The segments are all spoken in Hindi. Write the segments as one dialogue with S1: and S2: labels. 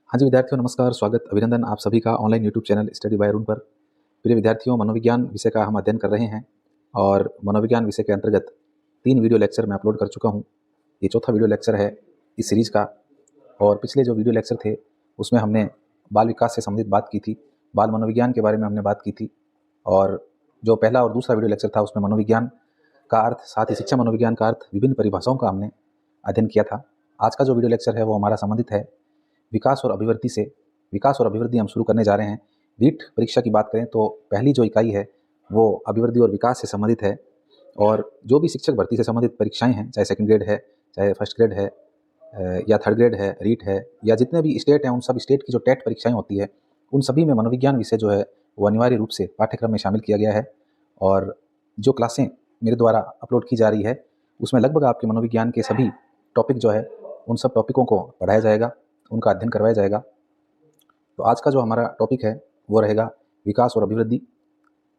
S1: हाँ जी विद्यार्थियों, नमस्कार, स्वागत, अभिनंदन आप सभी का online YouTube channel study bye Arun पर। प्रिय विद्यार्थियों, मनोविज्ञान विषय का हम अध्ययन कर रहे हैं और मनोविज्ञान विषय के अंतर्गत 3 वीडियो लेक्चर मैं अपलोड कर चुका हूँ। ये चौथा वीडियो लेक्चर है इस सीरीज़ का। और पिछले जो वीडियो लेक्चर थे उसमें हमने बाल विकास से संबंधित बात की थी, बाल मनोविज्ञान के बारे में हमने बात की थी। और जो पहला और दूसरा वीडियो लेक्चर था उसमें मनोविज्ञान का अर्थ, साथ ही शिक्षा मनोविज्ञान का अर्थ, विभिन्न परिभाषाओं का हमने अध्ययन किया था। आज का जो वीडियो लेक्चर है वो हमारा संबंधित है विकास और अभिवृद्धि से। विकास और अभिवृद्धि हम शुरू करने जा रहे हैं। नीट परीक्षा की बात करें तो पहली जो इकाई है वो अभिवृद्धि और विकास से संबंधित है। और जो भी शिक्षक भर्ती से संबंधित परीक्षाएं हैं, चाहे सेकंड ग्रेड है, चाहे फर्स्ट ग्रेड है, या थर्ड ग्रेड है, रीट है, या जितने भी स्टेट हैं, उन सब स्टेट की जो टेट परीक्षाएं होती है उन सभी में मनोविज्ञान विषय जो है वो अनिवार्य रूप से पाठ्यक्रम में शामिल किया गया है। और जो क्लासें मेरे द्वारा अपलोड की जा रही है उसमें लगभग आपके मनोविज्ञान के सभी टॉपिक जो है उन सब टॉपिकों को पढ़ाया जाएगा, उनका अध्ययन करवाया जाएगा। तो आज का जो हमारा टॉपिक है वो रहेगा विकास और अभिवृद्धि।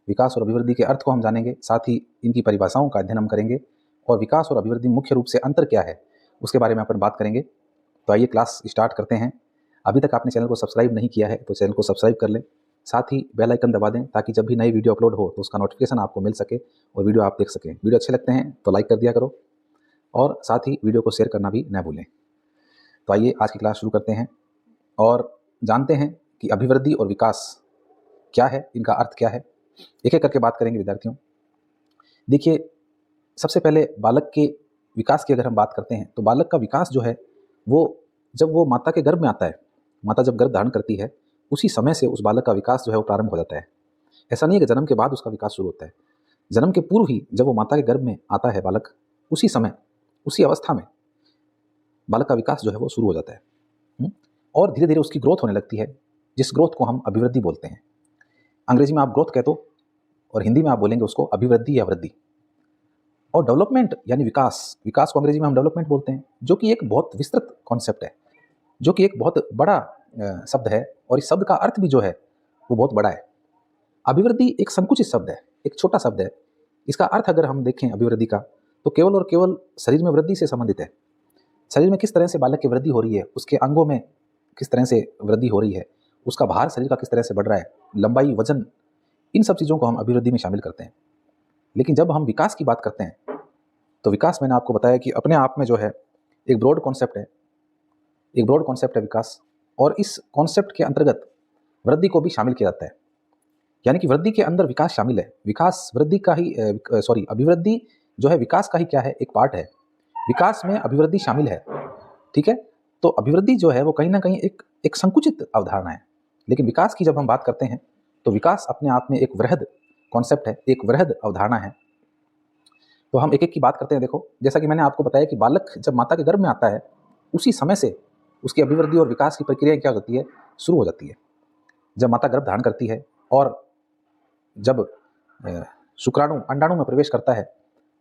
S1: विकास और अभिवृद्धि के अर्थ को हम जानेंगे, साथ ही इनकी परिभाषाओं का अध्ययन हम करेंगे और विकास और अभिवृद्धि मुख्य रूप से अंतर क्या है उसके बारे में अपन बात करेंगे। तो आइए क्लास स्टार्ट करते हैं। अभी तक आपने चैनल को सब्सक्राइब नहीं किया है तो चैनल को सब्सक्राइब कर लें, साथ ही बेल आइकन दबा दें ताकि जब भी नई वीडियो अपलोड हो तो उसका नोटिफिकेशन आपको मिल सके और वीडियो आप देख सकें। वीडियो अच्छे लगते हैं तो लाइक कर दिया करो और साथ ही वीडियो को शेयर करना भी न भूलें। तो आइए आज की क्लास शुरू करते हैं और जानते हैं कि अभिवृद्धि और विकास क्या है, इनका अर्थ क्या है। एक एक करके बात करेंगे विद्यार्थियों। देखिए, सबसे पहले बालक के विकास की अगर हम बात करते हैं तो बालक का विकास जो है वो जब वो माता के गर्भ में आता है, माता जब गर्भ धारण करती है उसी समय से उस बालक का विकास जो है वो प्रारंभ हो जाता है। ऐसा नहीं है कि जन्म के बाद उसका विकास शुरू होता है। जन्म के पूर्व ही जब वो माता के गर्भ में आता है बालक, उसी समय, उसी अवस्था में बालक का विकास जो है वो शुरू हो जाता है। और धीरे धीरे उसकी ग्रोथ होने लगती है, जिस ग्रोथ को हम अभिवृद्धि बोलते हैं। अंग्रेजी में आप ग्रोथ कह दो और हिंदी में आप बोलेंगे उसको अभिवृद्धि या वृद्धि। और डेवलपमेंट यानी विकास, विकास को अंग्रेजी में हम डेवलपमेंट बोलते हैं, जो कि एक बहुत विस्तृत कॉन्सेप्ट है, जो कि एक बहुत बड़ा शब्द है और इस शब्द का अर्थ भी जो है वो बहुत बड़ा है। अभिवृद्धि एक संकुचित शब्द है, एक छोटा शब्द है। इसका अर्थ अगर हम देखें अभिवृद्धि का तो केवल और केवल शरीर में वृद्धि से संबंधित है। शरीर में किस तरह से बालक की वृद्धि हो रही है, उसके अंगों में किस तरह से वृद्धि हो रही है, उसका भार शरीर का किस तरह से बढ़ रहा है, लंबाई, वजन, इन सब चीज़ों को हम अभिवृद्धि में शामिल करते हैं। लेकिन जब हम विकास की बात करते हैं तो विकास, मैंने आपको बताया कि अपने आप में जो है एक ब्रॉड कॉन्सेप्ट है, एक ब्रॉड कॉन्सेप्ट है विकास। और इस कॉन्सेप्ट के अंतर्गत वृद्धि को भी शामिल किया जाता है, यानी कि वृद्धि के अंदर विकास शामिल है। विकास वृद्धि का ही अभिवृद्धि जो है विकास का ही क्या है, एक पार्ट है। विकास में अभिवृद्धि शामिल है, ठीक है। तो अभिवृद्धि जो है वो कहीं ना कहीं एक संकुचित अवधारणा है। लेकिन विकास की जब हम बात करते हैं तो विकास अपने आप में एक वृहद कॉन्सेप्ट है, एक वृहद अवधारणा है। तो हम एक एक की बात करते हैं। देखो, जैसा कि मैंने आपको बताया कि बालक जब माता के गर्भ में आता है उसी समय से उसकी अभिवृद्धि और विकास की प्रक्रिया क्या होती है, शुरू हो जाती है। जब माता गर्भ धारण करती है और जब शुक्राणु अंडाणु में प्रवेश करता है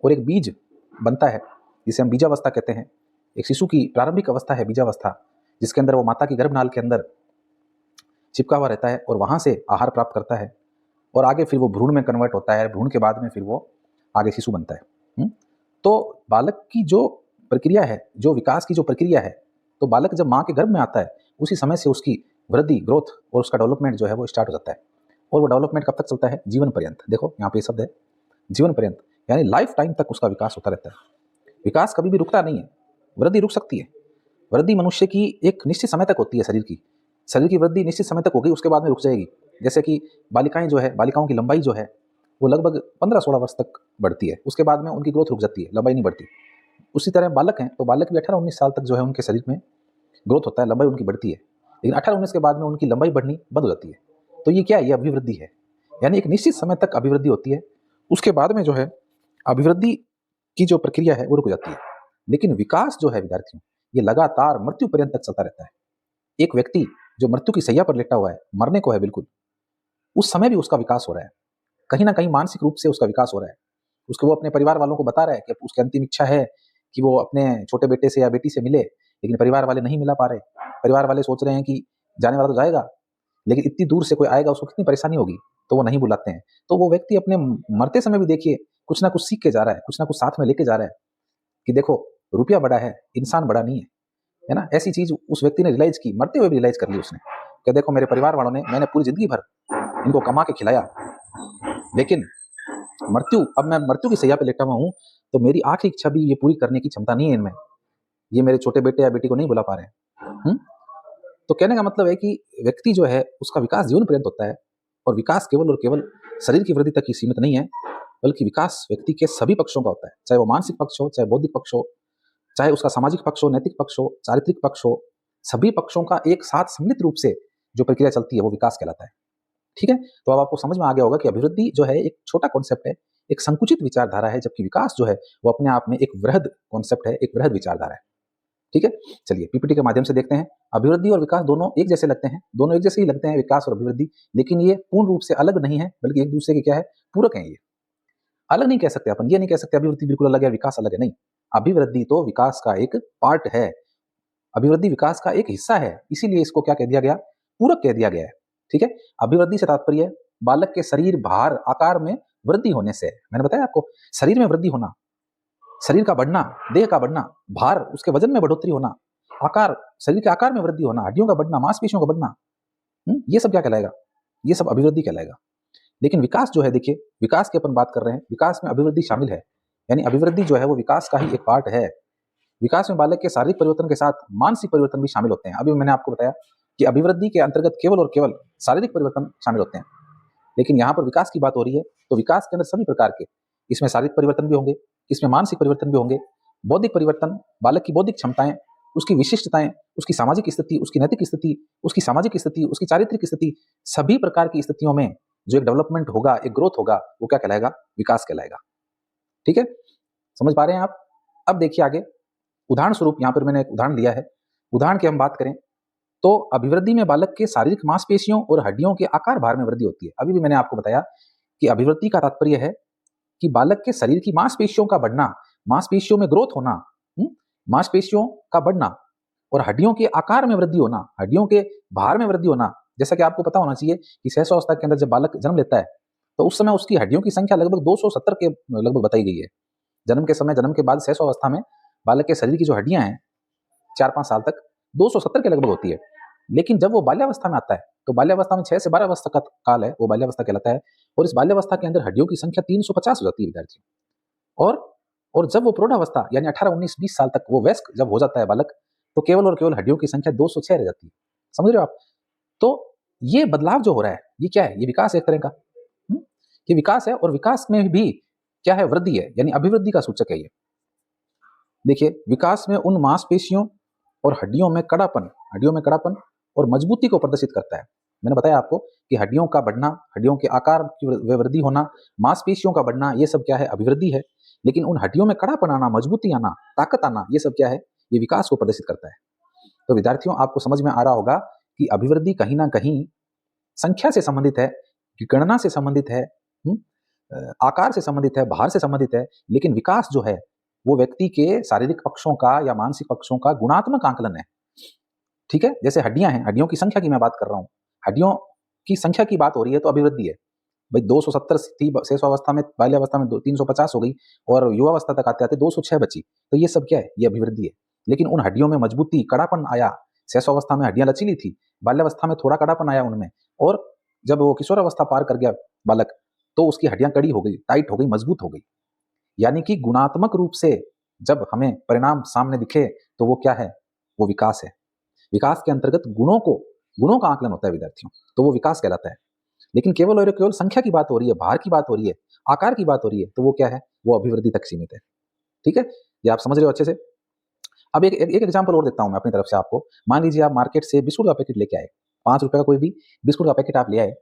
S1: और एक बीज बनता है जिसे हम बीजावस्था कहते हैं। एक शिशु की प्रारंभिक अवस्था है बीजावस्था, जिसके अंदर वो माता की गर्भनाल के अंदर चिपका हुआ रहता है और वहाँ से आहार प्राप्त करता है और आगे फिर वो भ्रूण में कन्वर्ट होता है। भ्रूण के बाद में फिर वो आगे शिशु बनता है। तो बालक की जो प्रक्रिया है, जो विकास की जो प्रक्रिया है, तो बालक जब माँ के गर्भ में आता है उसी समय से उसकी वृद्धि, ग्रोथ और उसका डेवलपमेंट जो है वो स्टार्ट हो जाता है। और वो डेवलपमेंट कब तक चलता है, जीवन पर्यंत। देखो यहाँ पे शब्द है जीवन पर्यंत, यानी लाइफ टाइम तक उसका विकास होता रहता है। विकास कभी भी रुकता नहीं है। वृद्धि रुक सकती है, वृद्धि मनुष्य की एक निश्चित समय तक होती है। शरीर की वृद्धि निश्चित समय तक होगी, उसके बाद में रुक जाएगी। जैसे कि बालिकाएं जो है, बालिकाओं की लंबाई जो है वो लगभग 15-16 वर्ष तक बढ़ती है, उसके बाद में उनकी ग्रोथ रुक जाती है, लंबाई नहीं बढ़ती। उसी तरह बालक हैं तो बालक भी 18-19 साल तक जो है उनके शरीर में ग्रोथ होता है, लंबाई उनकी बढ़ती है। लेकिन 18-19 के बाद में उनकी लंबाई बढ़नी बंद हो जाती है। तो ये क्या है, ये अभिवृद्धि है, यानी एक निश्चित समय तक अभिवृद्धि होती है, उसके बाद में जो है अभिवृद्धि की जो प्रक्रिया है वो रुक जाती है। लेकिन विकास जो है विद्यार्थियों, ये लगातार मृत्यु पर्यंत तक चलता रहता है। एक व्यक्ति जो मृत्यु की शैया पर लेटा हुआ है, मरने को है बिल्कुल, उस समय भी उसका विकास हो रहा है। कहीं ना कहीं मानसिक रूप से उसका विकास हो रहा है। उसको वो अपने परिवार वालों को बता रहा है कि उसकी अंतिम इच्छा है कि वो अपने छोटे बेटे से या बेटी से मिले, लेकिन परिवार वाले नहीं मिला पा रहे। परिवार वाले सोच रहे हैं कि जाने वाला तो जाएगा, लेकिन इतनी दूर से कोई आएगा, उसको कितनी परेशानी होगी, तो वो नहीं बुलाते हैं। तो वो व्यक्ति अपने मरते समय भी देखिए कुछ ना कुछ सीख के जा रहा है, कुछ ना कुछ साथ में लेके जा रहा है कि देखो, रुपया बड़ा है, इंसान बड़ा नहीं है। है ना। ऐसी चीज उस व्यक्ति ने रियलाइज की, मरते हुए भी रियलाइज कर ली उसने कि देखो मेरे परिवार वालों ने, मैंने पूरी जिंदगी भर इनको कमा के खिलाया, लेकिन अब मैं मृत्यु की सैया पे लेटा हुआ हूँ, तो मेरी आखिरी इच्छा भी ये पूरी करने की क्षमता नहीं है इनमें, ये मेरे छोटे बेटे या बेटी को नहीं बुला पा रहे हैं। तो कहने का मतलब है कि व्यक्ति जो है उसका विकास जीवन पर्यंत होता है, और विकास केवल और केवल शरीर की वृद्धि तक ही सीमित नहीं है, बल्कि विकास व्यक्ति के सभी पक्षों का होता है, चाहे वो मानसिक पक्ष हो, चाहे बौद्धिक पक्ष हो, चाहे उसका सामाजिक पक्ष हो, नैतिक पक्ष हो, चारित्रिक पक्ष हो, सभी पक्षों का एक साथ सम्मिलित रूप से जो प्रक्रिया चलती है वो विकास कहलाता है। ठीक है, तो अब आपको समझ में आ गया होगा कि अभिवृद्धि जो है एक छोटा कॉन्सेप्ट है, एक संकुचित विचारधारा है, जबकि विकास जो है वो अपने आप में एक वृहद कॉन्सेप्ट है, एक वृहद विचारधारा है। ठीक है, चलिए पीपीटी के माध्यम से देखते हैं। अभिवृद्धि और विकास दोनों एक जैसे लगते हैं, दोनों एक जैसे ही लगते हैं, विकास और अभिवृद्धि, लेकिन ये पूर्ण रूप से अलग नहीं है, बल्कि एक दूसरे के क्या है, पूरक है। ये अलग नहीं कह सकते अपन, ये नहीं कह सकते अभिवृद्धि बिल्कुल अलग है, विकास अलग है, नहीं। अभिवृद्धि तो विकास का एक पार्ट है, अभिवृद्धि विकास का एक हिस्सा है, इसीलिए इसको क्या कह दिया गया, पूरक कह दिया गया है। ठीक है, अभिवृद्धि से तात्पर्य बालक के शरीर भार आकार में वृद्धि होने से। मैंने बताया आपको, शरीर में वृद्धि होना, शरीर का बढ़ना, देह का बढ़ना, भार उसके वजन में बढ़ोतरी होना, आकार शरीर के आकार में वृद्धि होना, हड्डियों का बढ़ना, मांसपेशियों का बढ़ना, ये सब क्या कहलाएगा, ये सब अभिवृद्धि कहलाएगा। लेकिन विकास जो है, देखिए विकास की अपन बात कर रहे हैं, विकास में अभिवृद्धि शामिल है, यानी अभिवृद्धि जो है वो विकास का ही एक पार्ट है। विकास में बालक के शारीरिक परिवर्तन के साथ मानसिक परिवर्तन भी शामिल होते हैं। अभी मैंने आपको बताया कि अभिवृद्धि के अंतर्गत केवल और केवल शारीरिक परिवर्तन शामिल होते हैं, लेकिन यहाँ पर विकास की बात हो रही है, तो विकास के अंदर सभी प्रकार के, इसमें शारीरिक परिवर्तन भी होंगे, इसमें मानसिक परिवर्तन भी होंगे, बौद्धिक परिवर्तन, बालक की बौद्धिक क्षमताएं, उसकी विशिष्टताएं, उसकी सामाजिक स्थिति, उसकी नैतिक स्थिति, उसकी सामाजिक स्थिति, उसकी चारित्रिक स्थिति, सभी प्रकार की स्थितियों में जो एक डेवलपमेंट होगा, एक ग्रोथ होगा, वो क्या कहलाएगा, विकास कहलाएगा। ठीक है, समझ पा रहे हैं आप। अब देखिए आगे, उदाहरण स्वरूप यहाँ पर मैंने एक उदाहरण दिया है, उदाहरण की हम बात करें तो अभिवृद्धि में बालक के शारीरिक मांसपेशियों और हड्डियों के आकार भार में वृद्धि होती है। अभी भी मैंने आपको बताया कि अभिवृद्धि का तात्पर्य है कि बालक के शरीर की मांसपेशियों का बढ़ना, मांसपेशियों में ग्रोथ होना, मांसपेशियों का बढ़ना और हड्डियों के आकार में वृद्धि होना, हड्डियों के भार में वृद्धि होना। जैसा कि आपको पता होना चाहिए कि सहस्रावस्था के अंदर जब बालक जन्म लेता है तो उस समय उसकी हड्डियों की संख्या लगभग 270 के लगभग बताई गई है। जन्म के समय, जन्म के बाद सहस्रावस्था में बालक के शरीर की जो हड्डियां हैं 4-5 साल तक 270 के लगभग होती है। लेकिन जब वो बाल्यावस्था में आता है तो बाल्यावस्था में 6 से 12 वर्ष का काल है, वो बाल्यावस्था कहलाता है, और इस बाल्यावस्था के अंदर हड्डियों की संख्या 350 हो जाती है विद्यार्थियों। और जब वो प्रौढ़ावस्था यानी 18, 19, 20 साल तक वो वयस्क जब हो जाता है बालक, तो केवल और केवल हड्डियों की संख्या 206 रह जाती है। समझ रहे हो आप। तो ये बदलाव जो हो रहा है ये क्या है, ये विकास है एक तरह का। ये विकास है, और विकास में भी क्या है, वृद्धि है, यानी अभिवृद्धि का सूचक है ये। देखिए विकास में उन मांसपेशियों और हड्डियों में कड़ापन और मजबूती को प्रदर्शित करता है। मैंने बताया आपको कि हड्डियों का बढ़ना, हड्डियों के आकार की वृद्धि होना, मांसपेशियों का बढ़ना, ये सब क्या है, अभिवृद्धि है। लेकिन उन हड्डियों में कड़ापन आना, मजबूती आना, ताकत आना, ये सब क्या है, ये विकास को प्रदर्शित करता है। तो विद्यार्थियों आपको समझ में आ रहा होगा कि अभिवृद्धि कहीं ना कहीं संख्या से संबंधित है, गणना से संबंधित है, आकार से संबंधित है, भार से संबंधित है, लेकिन विकास जो है वो व्यक्ति के शारीरिक पक्षों का या मानसिक पक्षों का गुणात्मक आंकलन है। ठीक है, जैसे हड्डियां हैं, हड्डियों की संख्या की मैं बात कर रहा हूँ, हड्डियों की संख्या की बात हो रही है तो अभिवृद्धि है। भाई 270 थी शेषावस्था में, बाल्यावस्था में 350 हो गई, और युवावस्था तक आते आते 206 बची, तो ये सब क्या है, ये अभिवृद्धि है। लेकिन उन हड्डियों में मजबूती, कड़ापन आया, शेषावस्था में हड्डियां लचीली थी, बाल्यावस्था में थोड़ा कड़ापन आया उनमें, और जब वो किशोरावस्था पार कर गया बालक तो उसकी हड्डियां कड़ी हो गई, टाइट हो गई, मजबूत हो गई। यानी कि गुणात्मक रूप से जब हमें परिणाम सामने दिखे तो वो क्या है, वो विकास है। विकास के अंतर्गत गुणों का आकलन होता है विद्यार्थियों, तो वो विकास कहलाता है। लेकिन केवल और केवल संख्या की बात हो रही है, भार की बात हो रही है, आकार की बात हो रही है, तो वो क्या है, वो अभिवृद्धि तक सीमित है। ठीक है, ये आप समझ रहे हो अच्छे से। अब एक एग्जाम्पल और देता हूं मैं अपनी तरफ से आपको। मान लीजिए आप मार्केट से बिस्कुट का पैकेट लेके आए, 5 रुपए का कोई भी बिस्कुट का पैकेट आप ले आए।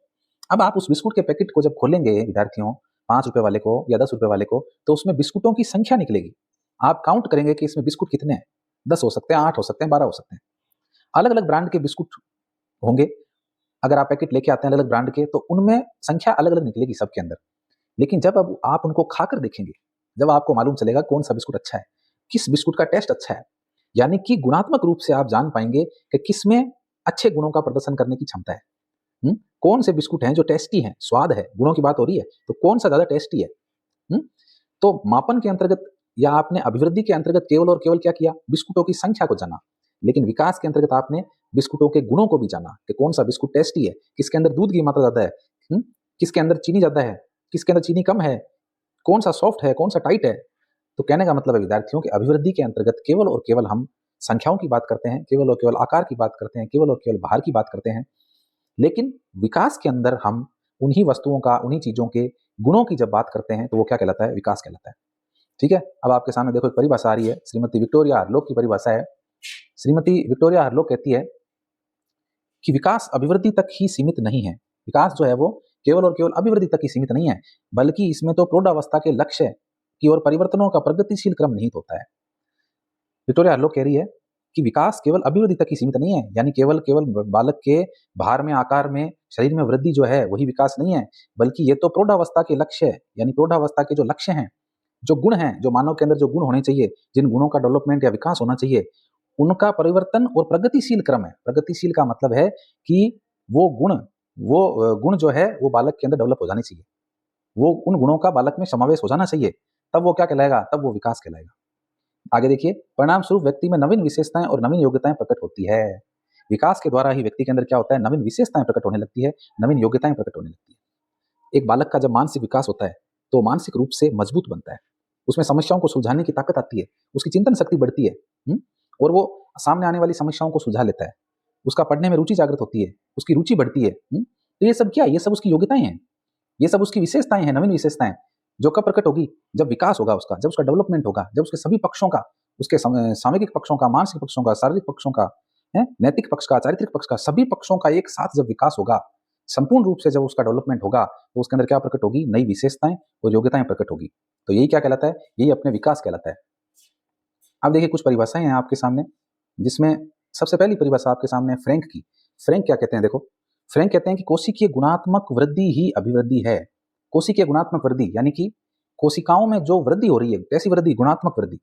S1: अब आप उस बिस्कुट के पैकेट को जब खोलेंगे विद्यार्थियों, 5 रुपए वाले को या 10 रुपए वाले को, तो उसमें बिस्कुटों की संख्या निकलेगी। आप काउंट करेंगे कि इसमें बिस्कुट कितने हैं, 10 हो सकते हैं, 8 हो सकते हैं, 12 हो सकते हैं। अलग अलग ब्रांड के बिस्कुट होंगे। अगर आप पैकेट लेके आते हैं अलग अलग ब्रांड के, तो उनमें संख्या अलग अलग निकलेगी सबके अंदर। लेकिन जब अब आप उनको खाकर देखेंगे, जब आपको मालूम चलेगा कौन सा बिस्कुट अच्छा है, किस बिस्कुट का टेस्ट अच्छा है, यानी कि गुणात्मक रूप से आप जान पाएंगे कि किसमें अच्छे गुणों का प्रदर्शन करने की क्षमता है। कौन से बिस्कुट हैं जो टेस्टी हैं, स्वाद है, गुणों की बात हो रही है, तो कौन सा ज्यादा टेस्टी है। तो मापन के अंतर्गत या आपने अभिवृद्धि के अंतर्गत केवल और केवल क्या किया, बिस्कुटों की संख्या को जाना, लेकिन विकास के अंतर्गत आपने बिस्कुटों के गुणों को भी जाना कि कौन सा बिस्कुट टेस्टी है, किसके अंदर दूध की मात्रा ज्यादा है, किसके अंदर चीनी ज्यादा है, किसके अंदर चीनी कम है, कौन सा सॉफ्ट है, कौन सा टाइट है। तो कहने का मतलब है विद्यार्थियों की अभिवृद्धि के अंतर्गत केवल और केवल हम संख्याओं की बात करते हैं, केवल और केवल आकार की बात करते हैं, केवल और केवल भार की बात करते हैं, लेकिन विकास के अंदर हम उन्हीं वस्तुओं का, उन्हीं चीजों के गुणों की जब बात करते हैं तो वो क्या कहलाता है, विकास कहलाता है। ठीक है, अब आपके सामने देखो एक परिभाषा आ रही है, श्रीमती विक्टोरिया हार्लोग की परिभाषा है। श्रीमती विक्टोरिया हार्लोग कहती है कि विकास अभिवृद्धि तक ही सीमित नहीं है। विकास जो है वो केवल और केवल अभिवृद्धि तक ही सीमित नहीं है, बल्कि इसमें तो प्रौढ़ावस्था के लक्ष्य की ओर परिवर्तनों का प्रगतिशील क्रम निहित होता है। विक्टोरिया हार्लोग कह रही है कि विकास केवल अभिवृद्धि तक ही सीमित नहीं है, यानी केवल केवल बालक के भार में, आकार में, शरीर में वृद्धि जो है वही विकास नहीं है, बल्कि ये तो प्रौढ़ावस्था के लक्ष्य है, यानी प्रौढ़ावस्था के जो लक्ष्य हैं, जो गुण हैं, जो मानव के अंदर जो गुण होने चाहिए, जिन गुणों का डेवलपमेंट या विकास होना चाहिए, उनका परिवर्तन और प्रगतिशील क्रम है। प्रगतिशील का मतलब है कि वो गुण जो है वो बालक के अंदर डेवलप हो जाने चाहिए, वो उन गुणों का बालक में समावेश हो जाना चाहिए, तब वो क्या कहलाएगा, तब वो विकास कहलाएगा। आगे देखिए, परिणाम स्वरूप व्यक्ति में नवीन विशेषताएं और नवीन योग्यताएं प्रकट होती है। विकास के द्वारा ही व्यक्ति के अंदर क्या होता है, नवीन विशेषताएं प्रकट होने लगती है, नवीन योग्यताएं प्रकट होने लगती है। एक बालक का जब मानसिक विकास होता है तो मानसिक रूप से मजबूत बनता है, उसमें समस्याओं को सुलझाने की ताकत आती है, उसकी चिंतन शक्ति बढ़ती है, और वो सामने आने वाली समस्याओं को सुलझा लेता है, उसका पढ़ने में रुचि जागृत होती है, उसकी रुचि बढ़ती है। तो ये सब क्या है, ये सब उसकी योग्यताएं हैं, ये सब उसकी विशेषताएं हैं, नवीन विशेषताएं, जो कब प्रकट होगी, जब विकास होगा उसका, जब उसका डेवलपमेंट होगा, जब उसके सभी पक्षों का, उसके सामूहिक पक्षों का, मानसिक पक्षों का, शारीरिक पक्षों का, नैतिक पक्ष का, चारित्रिक पक्ष का, सभी पक्षों का एक साथ जब विकास होगा, संपूर्ण रूप से जब उसका डेवलपमेंट होगा, तो उसके अंदर क्या प्रकट होगी, नई विशेषताएं और योग्यताएं प्रकट होगी। तो यही क्या कहलाता है, यही अपने विकास कहलाता है। अब देखिए कुछ परिभाषाएं हैं आपके सामने, जिसमें सबसे पहली परिभाषा आपके सामने फ्रैंक की। फ्रैंक क्या कहते हैं, देखो, फ्रैंक कहते हैं कि कोशिकीय गुणात्मक वृद्धि ही अभिवृद्धि है। कोशिकीय गुणात्मक वृद्धि यानी कि कोशिकाओं में जो वृद्धि हो रही है, कैसी वृद्धि, गुणात्मक वृद्धि।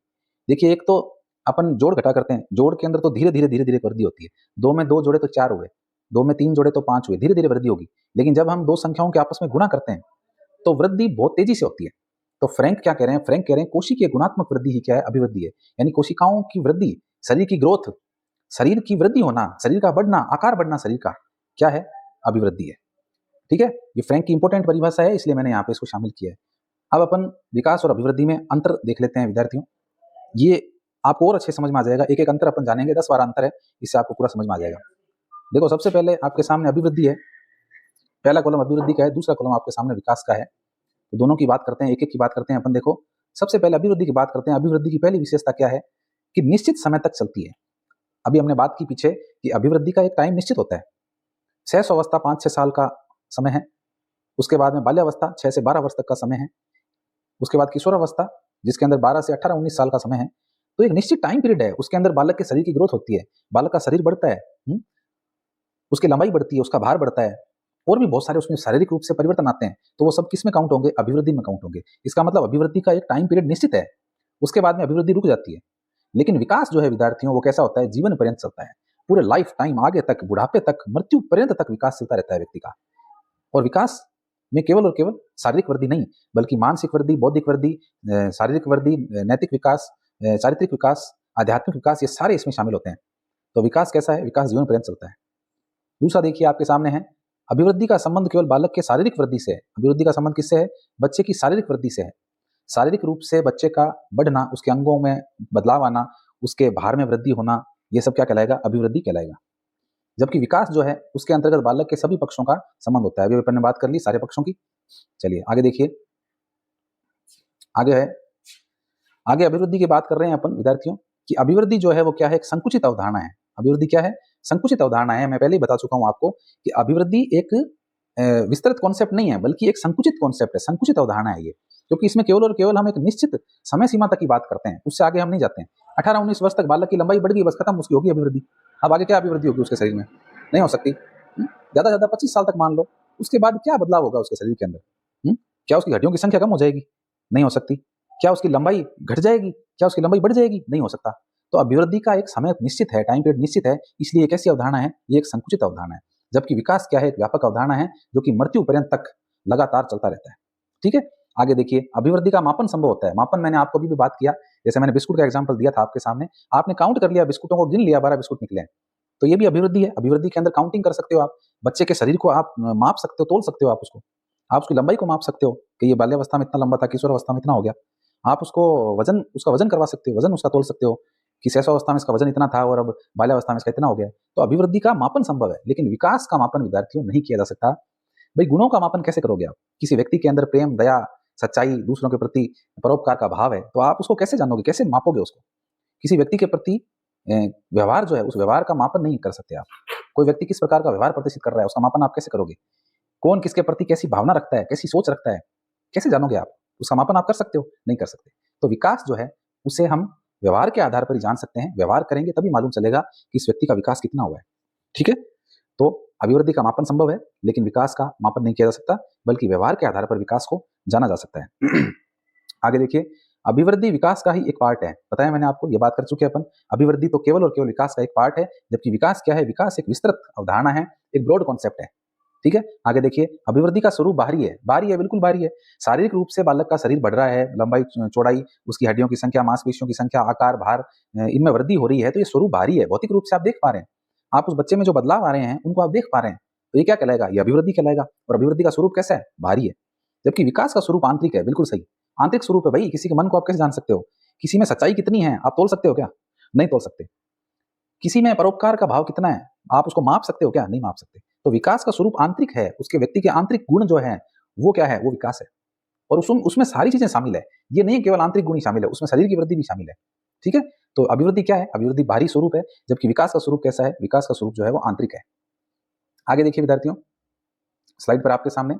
S1: देखिए, एक तो अपन जोड़ घटा करते हैं, जोड़ के अंदर तो धीरे धीरे धीरे धीरे वृद्धि होती है, 2 में 2 जोड़े तो 4 हुए, 2 में 3 जोड़े तो 5 हुए, धीरे धीरे वृद्धि होगी। लेकिन जब हम दो संख्याओं के आपस में गुणा करते हैं तो वृद्धि बहुत तेजी से होती है। तो फ्रैंक क्या कह रहे हैं, फ्रैंक कह रहे हैं कोशिकीय गुणात्मक वृद्धि ही क्या है, अभिवृद्धि है। यानी कोशिकाओं की वृद्धि, शरीर की ग्रोथ, शरीर की वृद्धि होना, शरीर का बढ़ना, आकार बढ़ना शरीर का, क्या है, अभिवृद्धि है। ठीक है, ये फ्रैंक की इंपॉर्टेंट परिभाषा है, इसलिए मैंने यहाँ पे इसको शामिल किया है। अब अपन विकास और अभिवृद्धि में अंतर देख लेते हैं विद्यार्थियों, ये आपको और अच्छे समझ में आ जाएगा। एक एक अंतर अपन जानेंगे, 10 12 अंतर है, इससे आपको पूरा समझ में आ जाएगा। देखो, सबसे पहले आपके सामने अभिवृद्धि है, पहला कॉलम अभिवृद्धि का है, दूसरा कॉलम आपके सामने विकास का है। तो दोनों की बात करते हैं, एक एक की बात करते हैं अपन। देखो, सबसे पहले अभिवृद्धि की बात करते हैं। अभिवृद्धि की पहली विशेषता क्या है कि निश्चित समय तक चलती है। अभी हमने बात की पीछे कि अभिवृद्धि का एक टाइम निश्चित होता है। शैशव अवस्था 5-6 साल का समय है, उसके बाद में बाल्यावस्था 6 से 12 वर्ष तक का समय है, उसके बाद किशोरावस्था जिसके अंदर 12 से 18-19 साल का समय है। तो एक निश्चित टाइम पीरियड है, उसके अंदर बालक के शरीर की ग्रोथ होती है, बालक का शरीर बढ़ता है, उसकी लंबाई बढ़ती है, उसका भार बढ़ता है, और भी बहुत सारे उसमें शारीरिक रूप से परिवर्तन आते हैं। तो वो सब किस में काउंट होंगे, अभिवृद्धि में काउंट होंगे। इसका मतलब अभिवृद्धि का एक टाइम पीरियड निश्चित है, उसके बाद में अभिवृद्धि रुक जाती है। लेकिन विकास जो है विद्यार्थियों, वो कैसा होता है, जीवन पर्यंत चलता है, पूरे लाइफ टाइम, आगे तक, बुढ़ापे तक, मृत्यु पर्यंत तक विकास चलता रहता है व्यक्ति का। और विकास में केवल और केवल शारीरिक वृद्धि नहीं, बल्कि मानसिक वृद्धि, बौद्धिक वृद्धि, शारीरिक वृद्धि, नैतिक विकास, चारित्रिक विकास, आध्यात्मिक विकास, ये सारे इसमें शामिल होते हैं। तो विकास कैसा है, विकास जीवन पर्यंत चलता है। दूसरा देखिए आपके सामने है, अभिवृद्धि का संबंध केवल बालक के शारीरिक वृद्धि से है। अभिवृद्धि का संबंध किससे है, बच्चे की शारीरिक वृद्धि से है। शारीरिक रूप से बच्चे का बढ़ना, उसके अंगों में बदलाव आना, उसके भार में वृद्धि होना, ये सब क्या कहलाएगा, अभिवृद्धि कहलाएगा। जबकि विकास जो है उसके अंतर्गत बालक के सभी पक्षों का संबंध होता है। अभी अपन ने बात कर ली सारे पक्षों की। चलिए आगे देखिए, आगे है, आगे अभिवृद्धि की बात कर रहे हैं अपन विद्यार्थियों कि अभिवृद्धि जो है वो क्या है, एक संकुचित अवधारणा है। अभिवृद्धि क्या है, संकुचित अवधारणा है। मैं पहले ही बता चुका हूं आपको कि अभिवृद्धि एक विस्तृत कॉन्सेप्ट नहीं है, बल्कि एक संकुचित कॉन्सेप्ट है, संकुचित अवधारणा है ये, क्योंकि इसमें केवल और केवल हम एक निश्चित समय सीमा तक की बात करते हैं, उससे आगे हम नहीं जाते हैं। 18-19 वर्ष तक बालक की लंबाई बढ़ गई, बस खत्म, उसकी होगी अभिवृद्धि। अब आगे क्या अभिवृद्धि होगी उसके शरीर में, नहीं हो सकती। ज्यादा से ज्यादा 25 साल तक मान लो, उसके बाद क्या बदलाव होगा उसके शरीर के अंदर, क्या उसकी हड्डियों की संख्या कम हो जाएगी, नहीं हो सकती। क्या उसकी लंबाई घट जाएगी, क्या उसकी लंबाई बढ़ जाएगी, नहीं हो सकता। तो अभिवृद्धि का एक समय निश्चित है, टाइम पीरियड निश्चित है, इसलिए एक ऐसी अवधारणा है, ये एक संकुचित अवधारणा है। जबकि विकास क्या है, एक व्यापक अवधारणा है जो कि मृत्यु पर्यंत तक लगातार चलता रहता है। ठीक है, आगे देखिए, अभिवृद्धि का मापन संभव होता है। मापन मैंने आपको अभी भी बात किया जैसे मैंने बिस्कुट का एग्जाम्पल दिया था आपके सामने, आपने काउंट कर लिया, बिस्कुटों को गिन लिया, 12 बिस्कुट निकले हैं, तो ये भी अभिवृद्धि है। अभिवृद्धि के अंदर काउंटिंग कर सकते हो आप, बच्चे के शरीर को आप माप सकते हो, तोल सकते हो आप उसको, आप उसकी लंबाई को माप सकते हो कि ये बाल्यावस्था में इतना लंबा था, किशोरावस्था में इतना हो गया। आप उसको उसका वजन करवा सकते हो, वजन उसका तोल सकते हो कि शैशवावस्था में इसका वजन इतना था और अब बाल्यावस्था में इसका इतना हो गया। तो अभिवृद्धि का मापन संभव है, लेकिन विकास का मापन विद्यार्थियों नहीं किया जा सकता। भाई गुणों का मापन कैसे करोगे आप? किसी व्यक्ति के अंदर प्रेम, दया, सच्चाई, दूसरों के प्रति परोपकार का भाव है, तो आप उसको कैसे जानोगे, कैसे मापोगे उसको? किसी व्यक्ति के प्रति व्यवहार जो है, उस व्यवहार का मापन नहीं कर सकते आप। कोई व्यक्ति किस प्रकार का व्यवहार प्रदर्शित कर रहा है, उसका मापन आप कैसे करोगे? कौन किसके प्रति कैसी भावना रखता है, कैसी सोच रखता है, कैसे जानोगे आप? उसका मापन आप कर सकते हो? नहीं कर सकते। तो विकास जो है, उसे हम व्यवहार के आधार पर ही जान सकते हैं। व्यवहार करेंगे तभी मालूम चलेगा कि इस व्यक्ति का विकास कितना हुआ है। ठीक है? तो अभिवृद्धि का मापन संभव है, लेकिन विकास का मापन नहीं किया जा सकता, बल्कि व्यवहार के आधार पर विकास को जाना जा सकता है। आगे देखिए, अभिवृद्धि विकास का ही एक पार्ट है। बताया मैंने आपको, ये बात कर चुके हैं अपन। अभिवृद्धि तो केवल और केवल विकास का एक पार्ट है, जबकि विकास क्या है? विकास एक विस्तृत अवधारणा है, एक ब्रॉड कॉन्सेप्ट है। ठीक है? आगे देखिए, अभिवृद्धि का स्वरूप बाहरी है। बाहरी है, बिल्कुल बाहरी है। शारीरिक रूप से बालक का शरीर बढ़ रहा है, लंबाई, चौड़ाई, उसकी हड्डियों की संख्या, मांसपेशियों की संख्या, आकार, भार, इनमें वृद्धि हो रही है, तो ये स्वरूप बाहरी है। भौतिक रूप से आप देख पा रहे हैं, आप उस बच्चे में जो बदलाव आ रहे हैं, उनको आप देख पा रहे हैं, तो ये क्या कहलाएगा? ये अभिवृद्धि कहलाएगा। और अभिवृद्धि का स्वरूप कैसा है? बाहरी है। जबकि विकास का स्वरूप आंतरिक है। बिल्कुल सही, आंतरिक स्वरूप है। भाई किसी के मन को आप कैसे जान सकते हो? किसी में सच्चाई कितनी है आप तोल सकते हो क्या? नहीं तोल सकते। किसी में परोपकार का भाव कितना है आप उसको माप सकते हो क्या? नहीं माप सकते। तो विकास का स्वरूप आंतरिक है। उसके व्यक्ति के आंतरिक गुण जो है, वो क्या है? वो विकास है। और उसमें सारी चीजें शामिल है। ये नहीं केवल आंतरिक गुण ही शामिल है, उसमें शरीर की वृद्धि भी शामिल है। ठीक है? तो अभिवृद्धि क्या है? अभिवृद्धि बाहरी स्वरूप है, जबकि विकास का स्वरूप कैसा है? विकास का स्वरूप जो है वो आंतरिक है। आगे देखिए विद्यार्थियों, स्लाइड पर आपके सामने,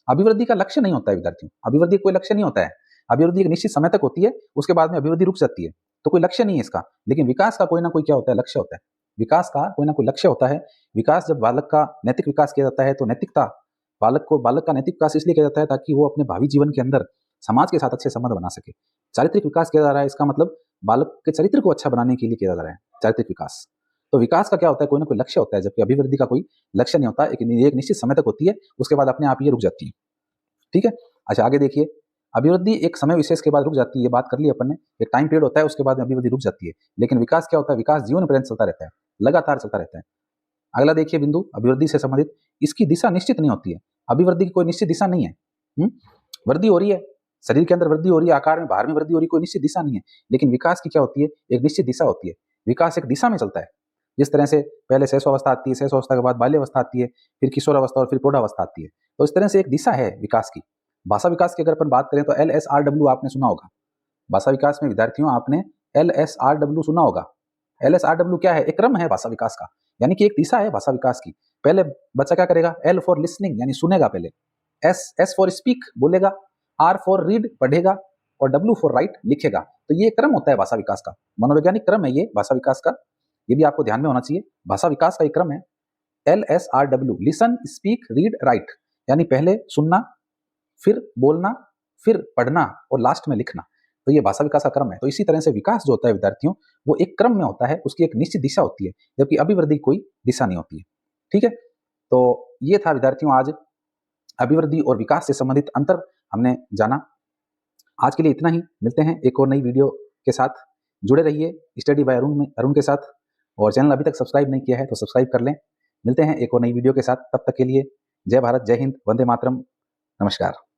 S1: अभिवृद्धि का लक्ष्य नहीं होता है विद्यार्थियों। अभिवृद्धि कोई लक्ष्य नहीं होता है। अभिवृद्धि एक निश्चित समय तक होती है, उसके बाद में अभिवृद्धि रुक जाती है, तो कोई लक्ष्य नहीं है इसका। लेकिन विकास का कोई ना कोई क्या होता है? लक्ष्य होता है। विकास का कोई ना कोई लक्ष्य होता है। विकास, जब बालक का नैतिक विकास किया जाता है, तो नैतिकता, बालक का नैतिक विकास इसलिए किया जाता है ताकि वो अपने भावी जीवन के अंदर समाज के साथ अच्छे संबंध बना सके। चारित्रिक विकास किया जा रहा है, इसका मतलब बालक के चरित्र को अच्छा बनाने के लिए किया जा रहा है चारित्रिक विकास। तो विकास का क्या होता है? कोई ना कोई लक्ष्य होता है, जबकि अभिवृद्धि का कोई लक्ष्य नहीं होता। एक निश्चित समय तक होती है, उसके बाद अपने आप ही रुक जाती है। ठीक है? अच्छा, आगे देखिए, अभिवृद्धि एक समय विशेष के बाद रुक जाती है, ये बात कर ली अपन ने। एक टाइम पीरियड होता है, उसके बाद में अभिवृद्धि रुक जाती है। लेकिन विकास क्या होता है? विकास जीवन पर्यंत चलता रहता है, लगातार चलता रहता है। अगला देखिए बिंदु, अभिवृद्धि से संबंधित, इसकी दिशा निश्चित नहीं होती है। अभिवृद्धि की कोई निश्चित दिशा नहीं है। वृद्धि हो रही है, शरीर के अंदर वृद्धि हो रही है, आकार में, बाहर में वृद्धि हो रही है, कोई निश्चित दिशा नहीं है। लेकिन विकास की क्या होती है? एक निश्चित दिशा होती है। विकास एक दिशा में चलता है। जिस तरह से पहले शैशवावस्था आती है, शैशवावस्था के बाद बाल्यावस्था आती है, फिर किशोरावस्था और फिर प्रौढ़ावस्था आती है। तो इस तरह से एक दिशा है विकास की। भाषा विकास की अगर अपन बात करें तो LSRW आपने सुना होगा। भाषा विकास में विद्यार्थियों आपने LSRW सुना होगा। LSRW क्या है? एक क्रम है भाषा विकास का, यानी कि एक दिशा है भाषा विकास की। पहले बच्चा क्या करेगा? L फॉर लिसनिंग यानी सुनेगा पहले, S फॉर स्पीक बोलेगा, R फॉर रीड पढ़ेगा, और W फॉर राइट लिखेगा। तो ये क्रम होता है भाषा विकास का, मनोवैज्ञानिक क्रम है ये भाषा विकास का। ये भी आपको ध्यान में होना चाहिए। भाषा विकास का एक क्रम है LSRW, listen, speak, read, right, यानी पहले सुनना, फिर बोलना, फिर पढ़ना और लास्ट में लिखना। तो ये भाषा विकास का क्रम है। तो इसी तरह से विकास जो होता है विद्यार्थियों, वो एक क्रम में होता है, उसकी एक निश्चित दिशा होती है, जबकि अभिवृद्धि कोई दिशा नहीं होती है। ठीक है? तो ये था विद्यार्थियों आज अभिवृद्धि और विकास से संबंधित अंतर हमने जाना। आज के लिए इतना ही, मिलते हैं एक और नई वीडियो के साथ। जुड़े रहिए स्टडी बाय अरुण के साथ, और चैनल अभी तक सब्सक्राइब नहीं किया है तो सब्सक्राइब कर लें। मिलते हैं एक और नई वीडियो के साथ, तब तक के लिए जय भारत, जय हिंद, वंदे मातरम, नमस्कार।